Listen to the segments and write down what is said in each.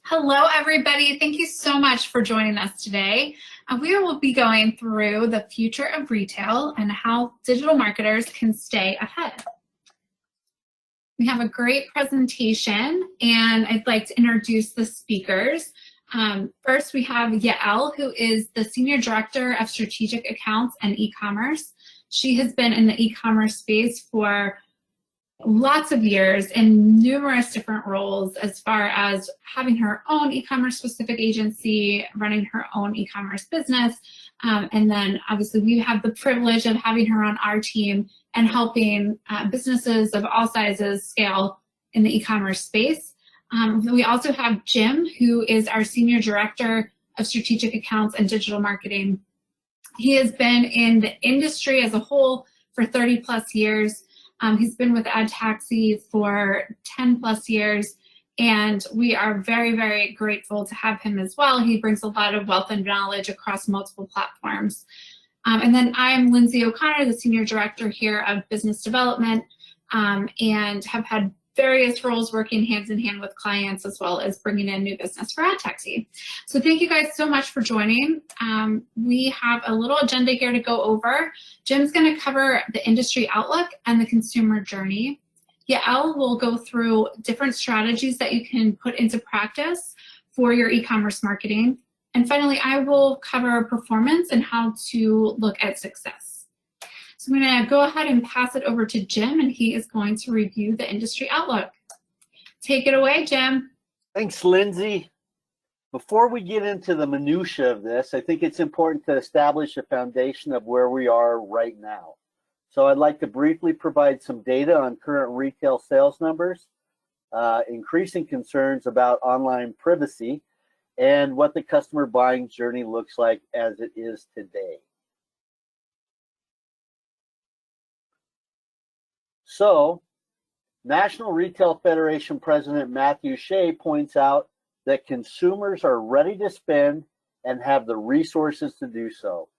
Hello, everybody. Thank you so much for joining us today. We will be going through the future of retail and how digital marketers can stay ahead. We have a great presentation, and I'd like to introduce the speakers. First, we have Yael, who is the Senior Director of Strategic Accounts and E-commerce. She has been in the e-commerce space for lots of years in numerous different roles, as far as having her own e-commerce specific agency, running her own e-commerce business, and then obviously we have the privilege of having her on our team and helping businesses of all sizes scale in the e-commerce space. We also have Jim, who is our Senior Director of Strategic Accounts and Digital Marketing. He has been in the industry as a whole for 30 plus years. He's been with AdTaxi for 10 plus years, and we are very, very grateful to have him as well. He brings a lot of wealth and knowledge across multiple platforms. And then I'm Lindsay O'Connor, the Senior Director here of Business Development, and have had various roles working hands in hand with clients, as well as bringing in new business for AdTaxi. So thank you guys so much for joining. We have a little agenda here to go over. Jim's going to cover the industry outlook and the consumer journey. Yael will go through different strategies that you can put into practice for your e-commerce marketing. And finally, I will cover performance and how to look at success. So I'm going to go ahead and pass it over to Jim, and he is going to review the industry outlook. Take it away, Jim. Thanks, Lindsay. Before we get into the minutia of this, I think it's important to establish a foundation of where we are right now. So I'd like to briefly provide some data on current retail sales numbers, increasing concerns about online privacy, and what the customer buying journey looks like as it is today. So, National Retail Federation President Matthew Shea points out that consumers are ready to spend and have the resources to do so.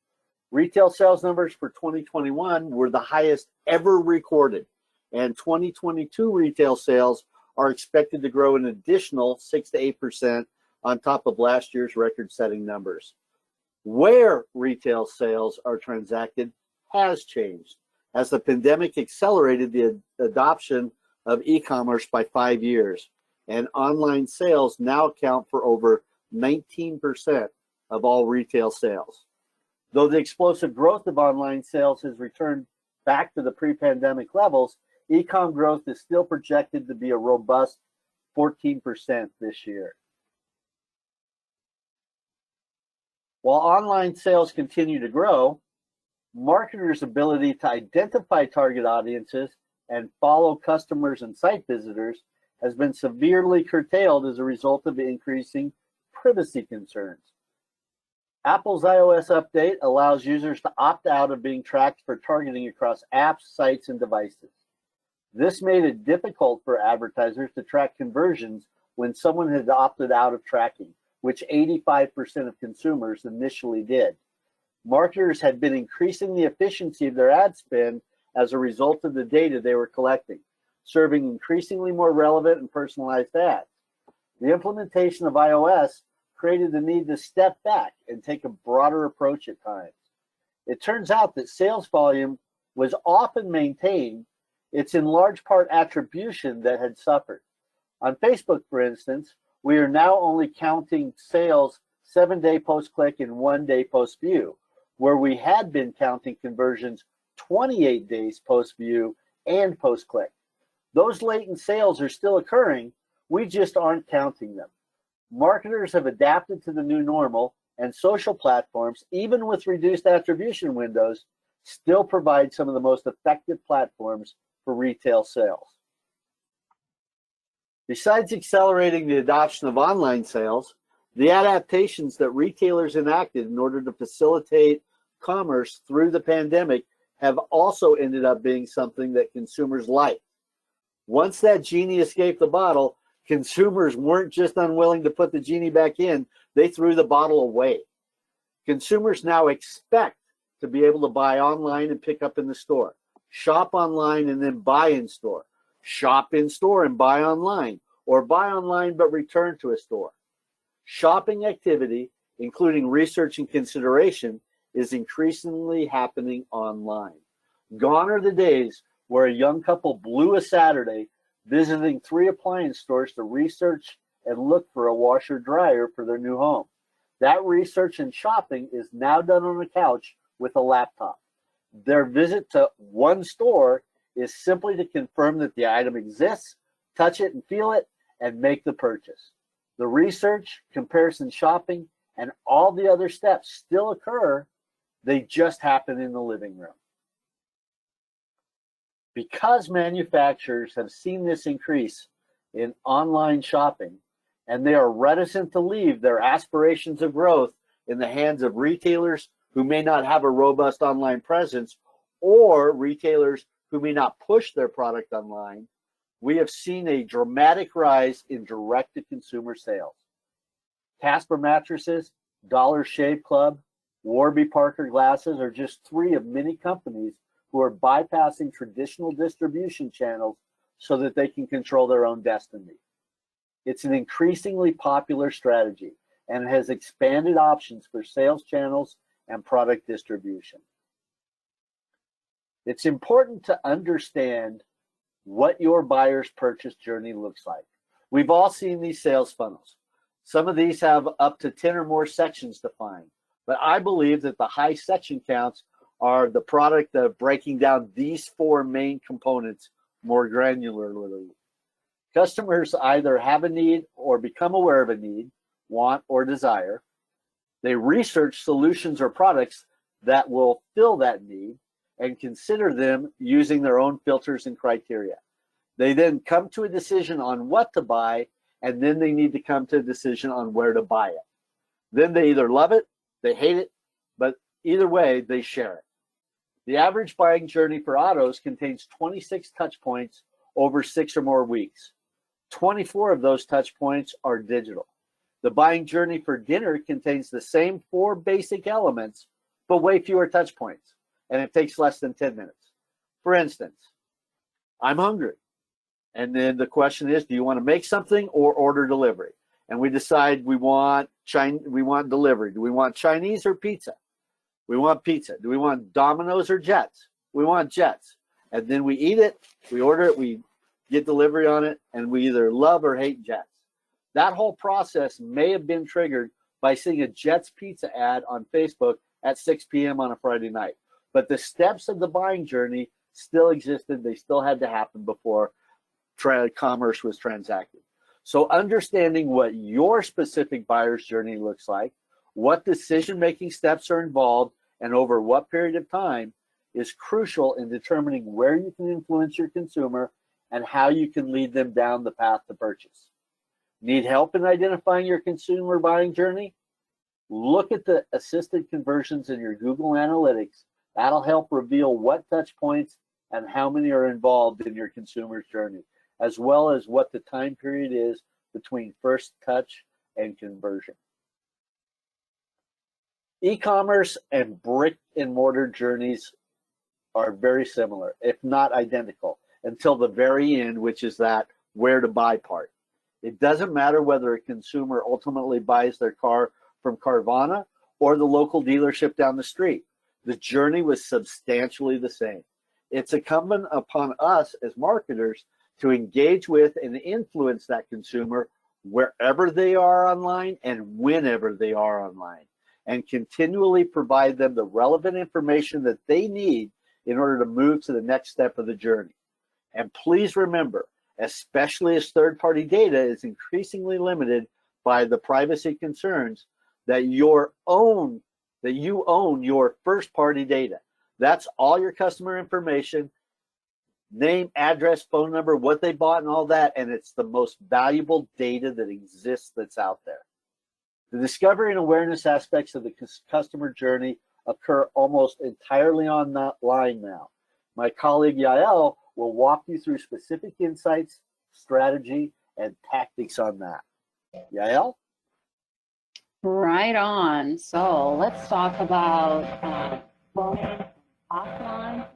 Retail sales numbers for 2021 were the highest ever recorded, and 2022 retail sales are expected to grow an additional 6 to 8% on top of last year's record-setting numbers. Where retail sales are transacted has changed, as the pandemic accelerated the adoption of e-commerce by 5 years, and online sales now account for over 19% of all retail sales. Though the explosive growth of online sales has returned back to the pre-pandemic levels, e-com growth is still projected to be a robust 14% this year. While online sales continue to grow, marketers' ability to identify target audiences and follow customers and site visitors has been severely curtailed as a result of increasing privacy concerns. Apple's iOS update allows users to opt out of being tracked for targeting across apps, sites, and devices. This made it difficult for advertisers to track conversions when someone had opted out of tracking, which 85% of consumers initially did. Marketers had been increasing the efficiency of their ad spend as a result of the data they were collecting, serving increasingly more relevant and personalized ads. The implementation of iOS created the need to step back and take a broader approach at times. It turns out that sales volume was often maintained. It's in large part attribution that had suffered. On Facebook, for instance, we are now only counting sales 7-day post-click and 1-day post-view, where we had been counting conversions 28 days post-view and post-click. Those latent sales are still occurring, we just aren't counting them. Marketers have adapted to the new normal, and social platforms, even with reduced attribution windows, still provide some of the most effective platforms for retail sales. Besides accelerating the adoption of online sales, the adaptations that retailers enacted in order to facilitate commerce through the pandemic have also ended up being something that consumers like. Once that genie escaped the bottle, consumers weren't just unwilling to put the genie back in, they threw the bottle away. Consumers now expect to be able to buy online and pick up in the store, shop online and then buy in store, shop in store and buy online, or buy online but return to a store. Shopping activity, including research and consideration, is increasingly happening online. Gone are the days where a young couple blew a Saturday visiting 3 appliance stores to research and look for a washer dryer for their new home. That research and shopping is now done on a couch with a laptop. Their visit to one store is simply to confirm that the item exists, touch it and feel it, and make the purchase. The research, comparison shopping, and all the other steps still occur. They just happen in the living room. Because manufacturers have seen this increase in online shopping, and they are reticent to leave their aspirations of growth in the hands of retailers who may not have a robust online presence, or retailers who may not push their product online, we have seen a dramatic rise in direct-to-consumer sales. Casper Mattresses, Dollar Shave Club, Warby Parker Glasses are just 3 of many companies who are bypassing traditional distribution channels so that they can control their own destiny. It's an increasingly popular strategy and has expanded options for sales channels and product distribution. It's important to understand what your buyer's purchase journey looks like. We've all seen these sales funnels. Some of these have up to 10 or more sections defined, but I believe that the high section counts are the product of breaking down these 4 main components more granularly. Customers either have a need or become aware of a need, want, or desire. They research solutions or products that will fill that need and consider them using their own filters and criteria. They then come to a decision on what to buy, and then they need to come to a decision on where to buy it. Then they either love it, they hate it, but either way, they share it. The average buying journey for autos contains 26 touch points over 6 or more weeks. 24 of those touch points are digital. The buying journey for dinner contains the same 4 basic elements, but way fewer touch points, and it takes less than 10 minutes. For instance, I'm hungry. And then the question is, do you want to make something or order delivery? And we decide we want delivery. Do we want Chinese or pizza? We want pizza. Do we want Domino's or Jets? We want Jets. And then we eat it, we order it, we get delivery on it, and we either love or hate Jets. That whole process may have been triggered by seeing a Jets pizza ad on Facebook at 6 p.m. on a Friday night. But the steps of the buying journey still existed. They still had to happen before commerce was transacted. So understanding what your specific buyer's journey looks like, what decision-making steps are involved, and over what period of time is crucial in determining where you can influence your consumer and how you can lead them down the path to purchase. Need help in identifying your consumer buying journey? Look at the assisted conversions in your Google Analytics. That'll help reveal what touch points and how many are involved in your consumer's journey, as well as what the time period is between first touch and conversion. E-commerce and brick and mortar journeys are very similar, if not identical, until the very end, which is that where to buy part. It doesn't matter whether a consumer ultimately buys their car from Carvana or the local dealership down the street. The journey was substantially the same. It's incumbent upon us as marketers to engage with and influence that consumer wherever they are online and whenever they are online, and continually provide them the relevant information that they need in order to move to the next step of the journey. And please remember, especially as third-party data is increasingly limited by the privacy concerns, that you own your first-party data. That's all your customer information, name, address, phone number, what they bought, and all that, and it's the most valuable data that exists that's out there. The discovery and awareness aspects of the customer journey occur almost entirely online now. My colleague Yael will walk you through specific insights, strategy, and tactics on that. Yael? Right on. So let's talk about offline.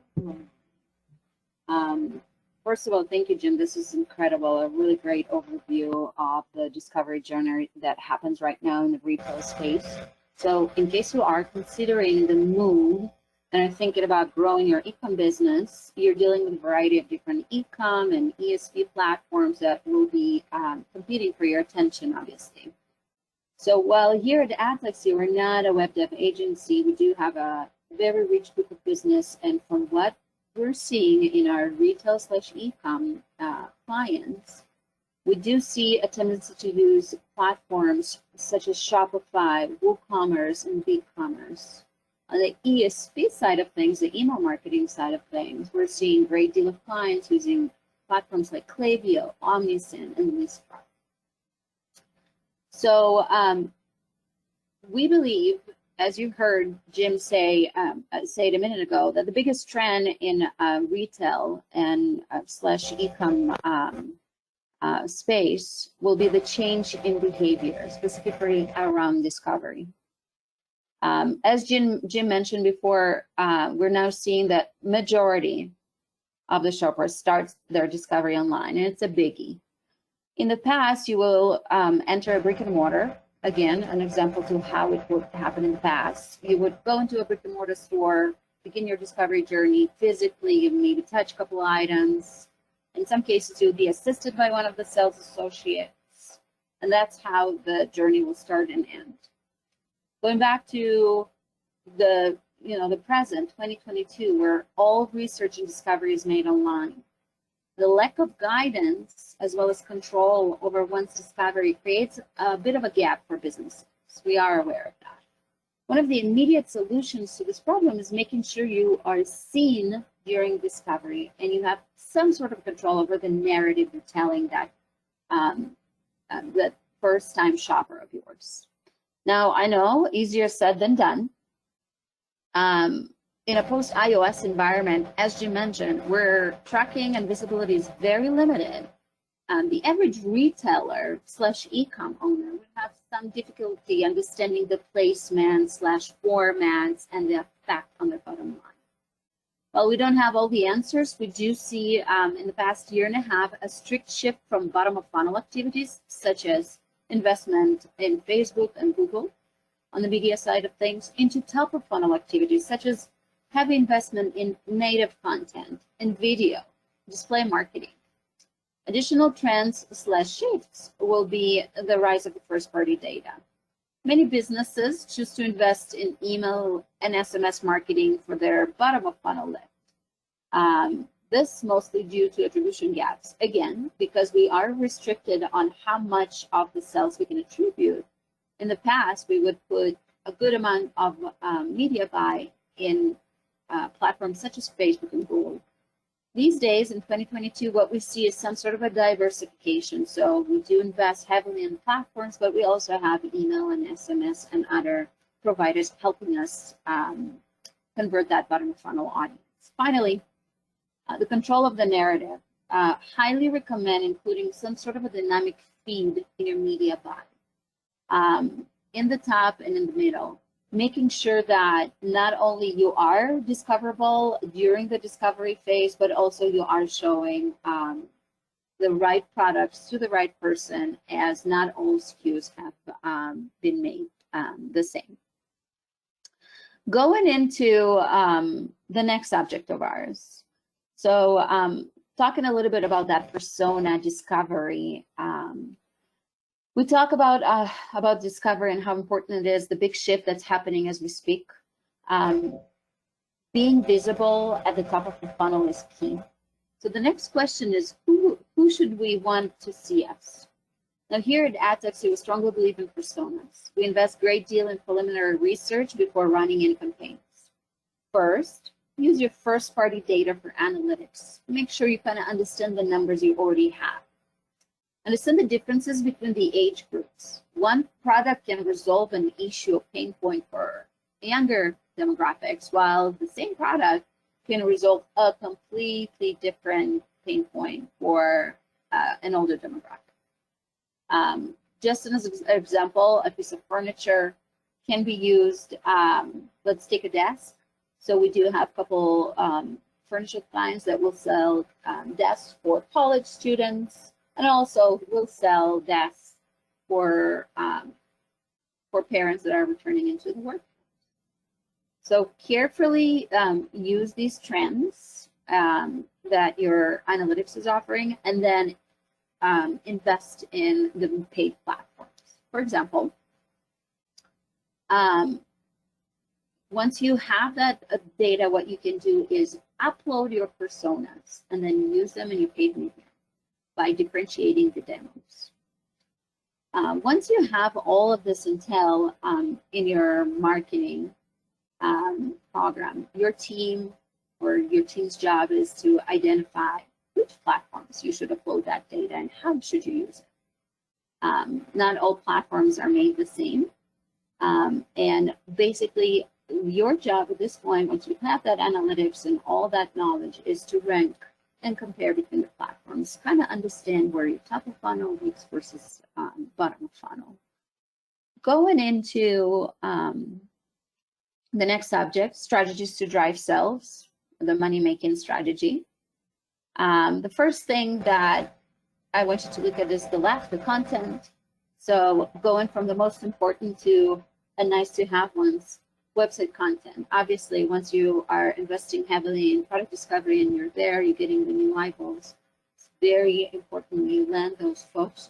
First of all, thank you, Jim. This is incredible. A really great overview of the discovery journey that happens right now in the retail space. So in case you are considering the move and are thinking about growing your e-com business, you're dealing with a variety of different e-com and ESP platforms that will be competing for your attention, obviously. So while here at Adlexy, we're not a web dev agency, we do have a very rich book of business, and from what we're seeing in our retail/e-com clients, we do see a tendency to use platforms such as Shopify, WooCommerce, and BigCommerce. On the ESP side of things, the email marketing side of things, we're seeing a great deal of clients using platforms like Klaviyo, Omnisend, and Listro. So we believe, as you heard Jim say it a minute ago, that the biggest trend in retail and slash e-com space will be the change in behavior, specifically around discovery. As Jim mentioned before, we're now seeing that majority of the shoppers start their discovery online, and it's a biggie. In the past, you will enter a brick and mortar. Again, an example to how it would happen in the past. You would go into a brick and mortar store, begin your discovery journey physically, you maybe touch a couple of items. In some cases, you'll be assisted by one of the sales associates, and that's how the journey will start and end. Going back to the present, 2022, where all research and discovery is made online. The lack of guidance as well as control over one's discovery creates a bit of a gap for businesses. We are aware of that. One of the immediate solutions to this problem is making sure you are seen during discovery and you have some sort of control over the narrative you're telling that first-time shopper of yours. Now, I know easier said than done. In a post-iOS environment, as Jim mentioned, where tracking and visibility is very limited, the average retailer / e-com owner would have some difficulty understanding the placement / formats and the effect on their bottom line. While we don't have all the answers, we do see in the past year and a half a strict shift from bottom-of-funnel activities, such as investment in Facebook and Google on the media side of things, into top-of-funnel activities, such as heavy investment in native content and video, display marketing. Additional trends / shifts will be the rise of the first-party data. Many businesses choose to invest in email and SMS marketing for their bottom-of-funnel lift. This mostly due to attribution gaps. Again, because we are restricted on how much of the sales we can attribute. In the past, we would put a good amount of media buy in platforms such as Facebook and Google. These days, in 2022, what we see is some sort of a diversification. So we do invest heavily in platforms, but we also have email and SMS and other providers helping us convert that bottom of funnel audience. Finally, the control of the narrative. Highly recommend including some sort of a dynamic feed in your media buy. In the top and in the middle, making sure that not only you are discoverable during the discovery phase, but also you are showing the right products to the right person, as not all SKUs have been made the same. Going into the next subject of ours. So talking a little bit about that persona discovery. We talk about discovery and how important it is, the big shift that's happening as we speak. Being visible at the top of the funnel is key. So the next question is, who should we want to see us? Now here at Adlexy, we strongly believe in personas. We invest a great deal in preliminary research before running any campaigns. First, use your first-party data for analytics. Make sure you kind of understand the numbers you already have. Understand the differences between the age groups. One product can resolve an issue or pain point for younger demographics, while the same product can resolve a completely different pain point for an older demographic. Just as an example, a piece of furniture can be used, let's take a desk. So we do have a couple furniture clients that will sell desks for college students, and also will sell desks for parents that are returning into the work. So carefully use these trends that your analytics is offering, and then invest in the paid platforms. For example, once you have that data, what you can do is upload your personas and then use them in your paid media by differentiating the demos. Once you have all of this intel in your marketing program, your team or your team's job is to identify which platforms you should upload that data and how should you use it. Not all platforms are made the same. And basically, your job at this point, once you have that analytics and all that knowledge, is to rank and compare between the platforms, kind of understand where your top of funnel weeks versus bottom of funnel. Going into the next subject, strategies to drive sales, the money-making strategy. The first thing that I want you to look at is the left, the content. So going from the most important to a nice to have ones, website content. Obviously, once you are investing heavily in product discovery and you're there, you're getting the new eyeballs, it's very important you land those folks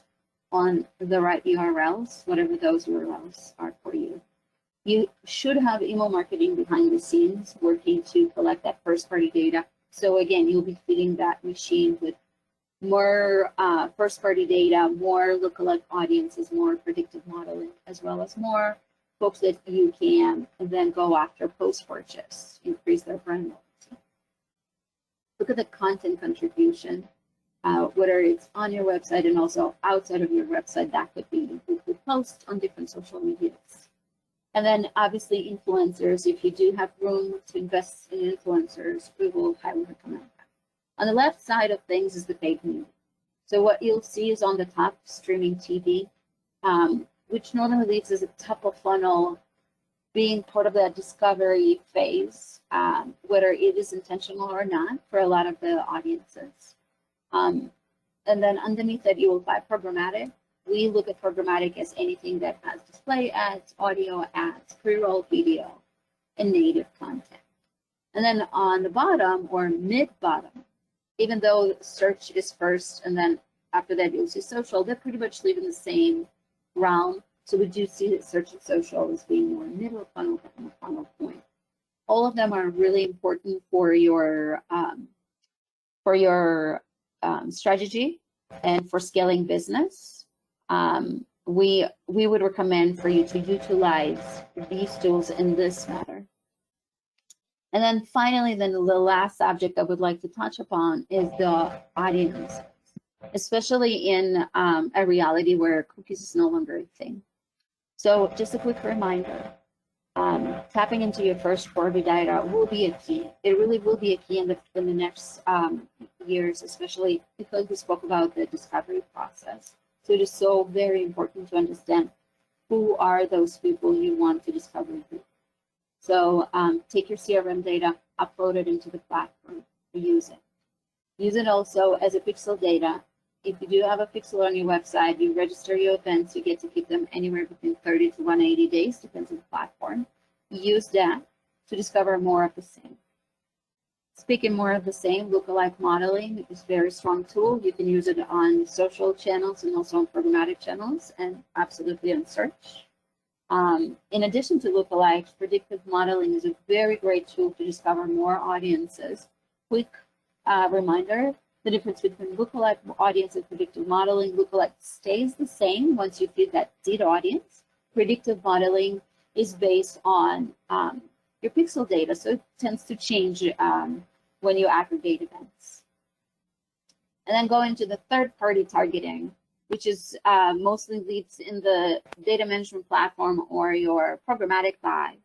on the right URLs, whatever those URLs are for you. You should have email marketing behind the scenes working to collect that first-party data. So again, you'll be feeding that machine with more first-party data, more lookalike audiences, more predictive modeling, as well as more folks that you can then go after post-purchase, increase their brand loyalty. Look at the content contribution, whether it's on your website and also outside of your website. That could be you could post on different social medias. And then obviously influencers, if you do have room to invest in influencers, we will highly recommend that. On the left side of things is the paid media. So what you'll see is on the top, streaming TV, which normally leads as a top of funnel, being part of that discovery phase, whether it is intentional or not for a lot of the audiences. And then underneath that, you will find programmatic. We look at programmatic as anything that has display ads, audio ads, pre-roll video, and native content. And then on the bottom or mid-bottom, even though search is first and then after that you'll see social, they pretty much live in the same realm. So we do see that search and social as being more middle funnel than the funnel point. All of them are really important for your strategy and for scaling business. We would recommend for you to utilize these tools in this matter. And then finally, then the last subject I would like to touch upon is the audience, especially in a reality where cookies is no longer a thing. So just a quick reminder, tapping into your first party data will be a key. It really will be a key in the next years, especially because we spoke about the discovery process. So it is so very important to understand who are those people you want to discover through. So take your CRM data, upload it into the platform, use it. Use it also as a pixel data. If you do have a pixel on your website, you register your events, you get to keep them anywhere between 30 to 180 days, depends on the platform. Use that to discover more of the same. Speaking more of the same, lookalike modeling is a very strong tool. You can use it on social channels and also on programmatic channels, and absolutely on search. In addition to lookalikes, predictive modeling is a very great tool to discover more audiences. Quick reminder, the difference between lookalike audience and predictive modeling: lookalike stays the same once you feed that seed audience. Predictive modeling is based on your pixel data, so it tends to change when you aggregate events. And then go into the third-party targeting, which is mostly leads in the data management platform or your programmatic buy.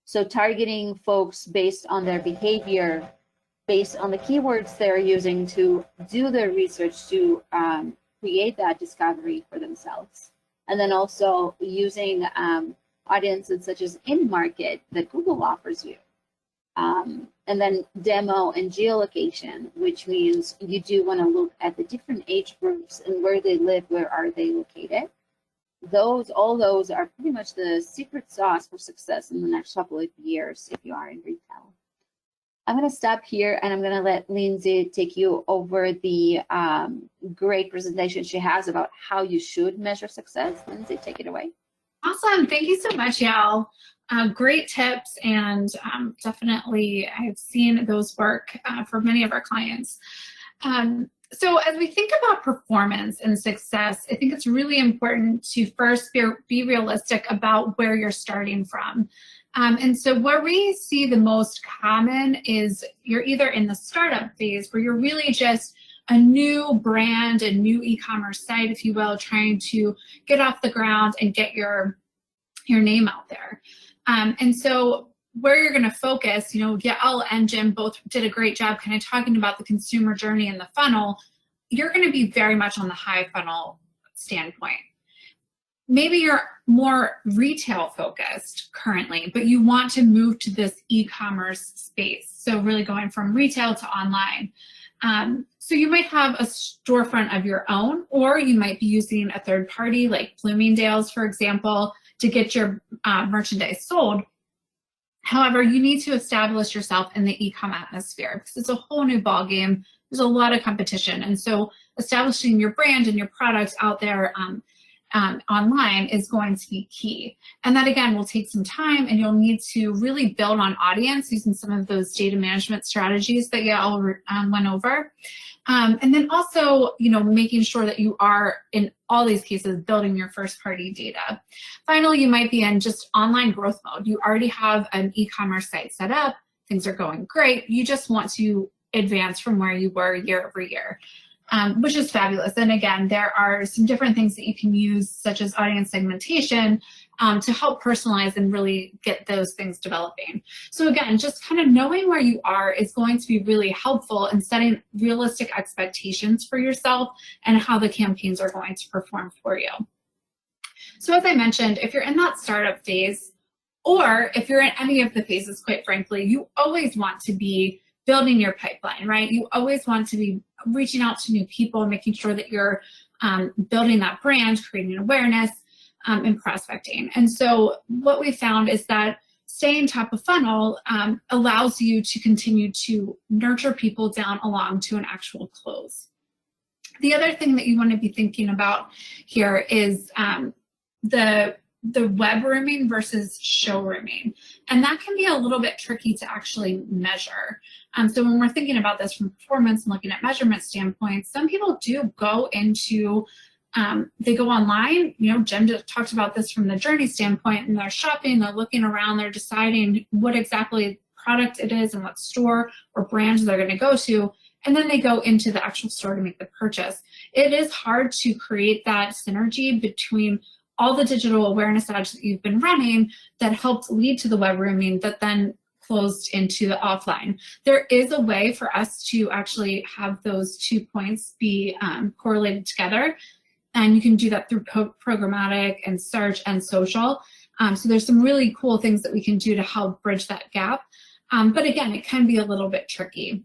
So targeting folks based on their behavior, based on the keywords they're using to do their research to create that discovery for themselves. And then also using audiences such as in-market that Google offers you. And then demo and geolocation, which means you do want to look at the different age groups and where they live, where are they located. All those are pretty much the secret sauce for success in the next couple of years if you are in retail. I'm going to stop here and I'm going to let Lindsay take you over the great presentation she has about how you should measure success. Lindsay, take it away. Awesome. Thank you so much, Yael. Great tips, and definitely I've seen those work for many of our clients. So as we think about performance and success, I think it's really important to first be realistic about where you're starting from. And so where we see the most common is you're either in the startup phase where you're really just a new brand, a new e-commerce site, if you will, trying to get off the ground and get your name out there. And so where you're going to focus, Yael and Jim both did a great job kind of talking about the consumer journey and the funnel. You're going to be very much on the high funnel standpoint. Maybe you're more retail focused currently, but you want to move to this e-commerce space. So really going from retail to online. So you might have a storefront of your own, or you might be using a third party like Bloomingdale's, for example, to get your merchandise sold. However, you need to establish yourself in the e-com atmosphere because it's a whole new ballgame. There's a lot of competition. And so establishing your brand and your products out there online is going to be key. And that, again, will take some time, and you'll need to really build on audience using some of those data management strategies that Yael went over. And then also, making sure that you are, in all these cases, building your first-party data. Finally, you might be in just online growth mode. You already have an e-commerce site set up. Things are going great. You just want to advance from where you were year over year, which is fabulous. And again, there are some different things that you can use, such as audience segmentation, to help personalize and really get those things developing. So again, just kind of knowing where you are is going to be really helpful in setting realistic expectations for yourself and how the campaigns are going to perform for you. So as I mentioned, if you're in that startup phase, or if you're in any of the phases, quite frankly, you always want to be building your pipeline, right? You always want to be reaching out to new people, making sure that you're building that brand, creating awareness, and prospecting. And so what we found is that staying top of funnel allows you to continue to nurture people down along to an actual close. The other thing that you want to be thinking about here is the web rooming versus showrooming. And that can be a little bit tricky to actually measure. So when we're thinking about this from performance and looking at measurement standpoints, some people do go into, they go online. Jim just talked about this from the journey standpoint, and they're shopping, they're looking around, they're deciding what exactly product it is and what store or brand they're going to go to, and then they go into the actual store to make the purchase. It is hard to create that synergy between all the digital awareness ads that you've been running that helped lead to the web rooming that then closed into the offline. There is a way for us to actually have those 2 points be correlated together, and you can do that through programmatic and search and social. So there's some really cool things that we can do to help bridge that gap. But again, it can be a little bit tricky.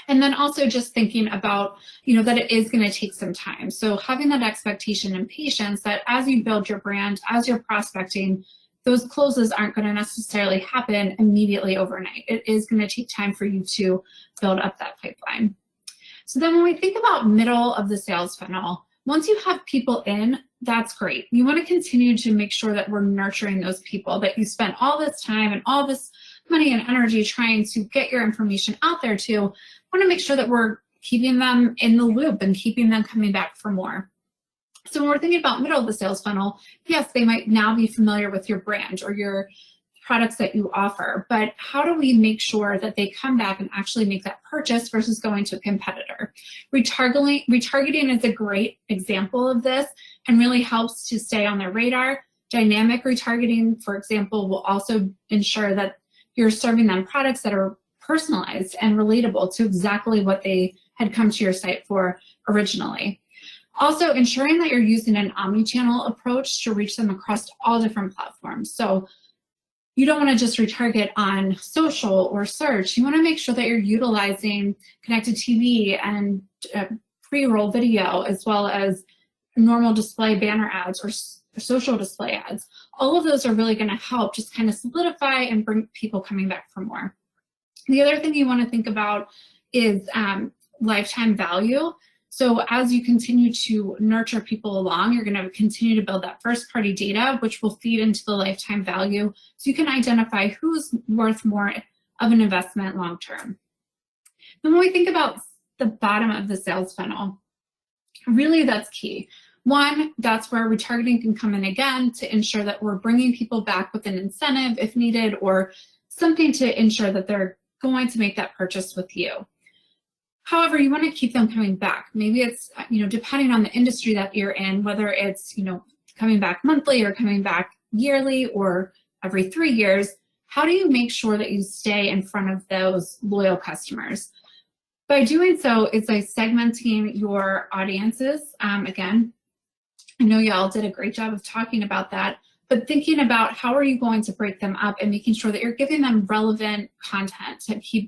And then also just thinking about, that it is going to take some time. So having that expectation and patience that as you build your brand, as you're prospecting, those closes aren't going to necessarily happen immediately overnight. It is going to take time for you to build up that pipeline. So then when we think about middle of the sales funnel, once you have people in, that's great. You want to continue to make sure that we're nurturing those people, that you spent all this time and all this money and energy trying to get your information out there to. Want to make sure that we're keeping them in the loop and keeping them coming back for more. So when we're thinking about middle of the sales funnel, yes, they might now be familiar with your brand or your products that you offer, but how do we make sure that they come back and actually make that purchase versus going to a competitor? Retargeting is a great example of this and really helps to stay on their radar. Dynamic retargeting, for example, will also ensure that you're serving them products that are personalized and relatable to exactly what they had come to your site for originally. Also, ensuring that you're using an omni-channel approach to reach them across all different platforms. So you don't want to just retarget on social or search. You want to make sure that you're utilizing connected TV and pre-roll video, as well as normal display banner ads or social display ads. All of those are really going to help just kind of solidify and bring people coming back for more. The other thing you want to think about is lifetime value. So as you continue to nurture people along, you're going to continue to build that first party data, which will feed into the lifetime value, so you can identify who's worth more of an investment long term. Then when we think about the bottom of the sales funnel, really that's key. One, that's where retargeting can come in again to ensure that we're bringing people back with an incentive if needed, or something to ensure that they're going to make that purchase with you. However, you want to keep them coming back. Maybe it's, depending on the industry that you're in, whether it's, coming back monthly or coming back yearly or every 3 years, how do you make sure that you stay in front of those loyal customers? By doing so, it's by segmenting your audiences. Again, I know y'all did a great job of talking about that, but thinking about how are you going to break them up and making sure that you're giving them relevant content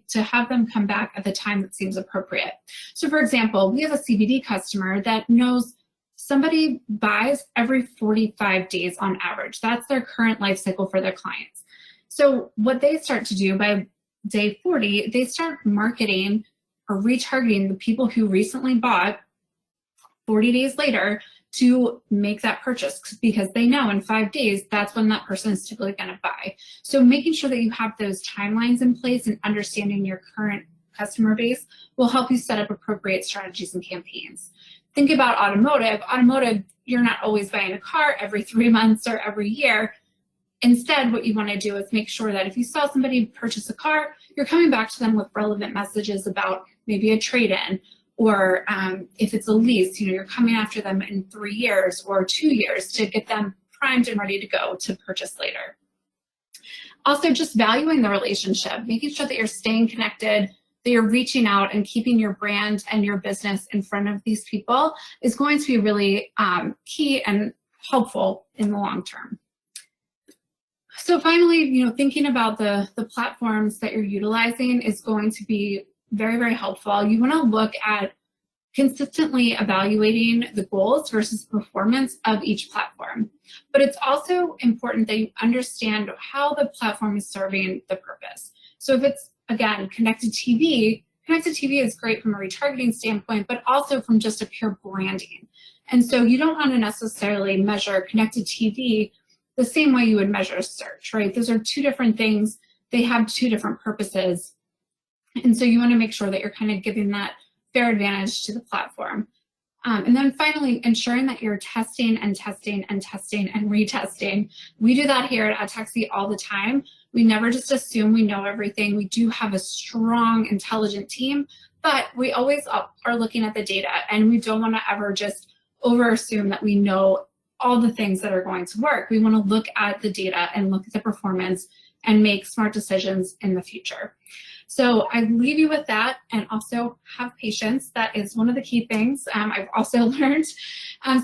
to have them come back at the time that seems appropriate. So for example, we have a CBD customer that knows somebody buys every 45 days on average. That's their current life cycle for their clients. So what they start to do by day 40, they start marketing or retargeting the people who recently bought 40 days later to make that purchase, because they know in 5 days, that's when that person is typically going to buy. So making sure that you have those timelines in place and understanding your current customer base will help you set up appropriate strategies and campaigns. Think about automotive. Automotive, you're not always buying a car every 3 months or every year. Instead, what you want to do is make sure that if you saw somebody purchase a car, you're coming back to them with relevant messages about maybe a trade-in, or if it's a lease, you're coming after them in 3 years or 2 years to get them primed and ready to go to purchase later. Also, just valuing the relationship, making sure that you're staying connected, that you're reaching out and keeping your brand and your business in front of these people is going to be really key and helpful in the long term. So finally, thinking about the platforms that you're utilizing is going to be very, very helpful. You want to look at consistently evaluating the goals versus performance of each platform. But it's also important that you understand how the platform is serving the purpose. So if it's, again, connected TV is great from a retargeting standpoint, but also from just a pure branding. And so you don't want to necessarily measure connected TV the same way you would measure search, right? Those are two different things. They have two different purposes. And so you want to make sure that you're kind of giving that fair advantage to the platform. And then finally, ensuring that you're testing and testing and testing and retesting. We do that here at Adtaxi all the time. We never just assume we know everything. We do have a strong, intelligent team, but we always are looking at the data, and we don't want to ever just over-assume that we know all the things that are going to work. We want to look at the data and look at the performance and make smart decisions in the future. So I leave you with that, and also have patience. That is one of the key things I've also learned.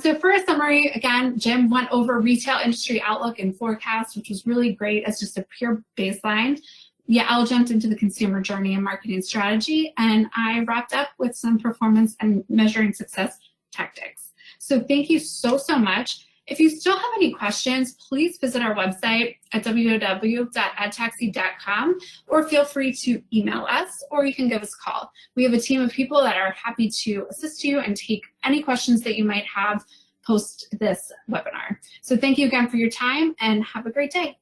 So for a summary, again, Jim went over retail industry outlook and forecast, which was really great as just a pure baseline. Yael jumped into the consumer journey and marketing strategy, and I wrapped up with some performance and measuring success tactics. So thank you so, so much. If you still have any questions, please visit our website at www.adtaxi.com, or feel free to email us, or you can give us a call. We have a team of people that are happy to assist you and take any questions that you might have post this webinar. So thank you again for your time, and have a great day.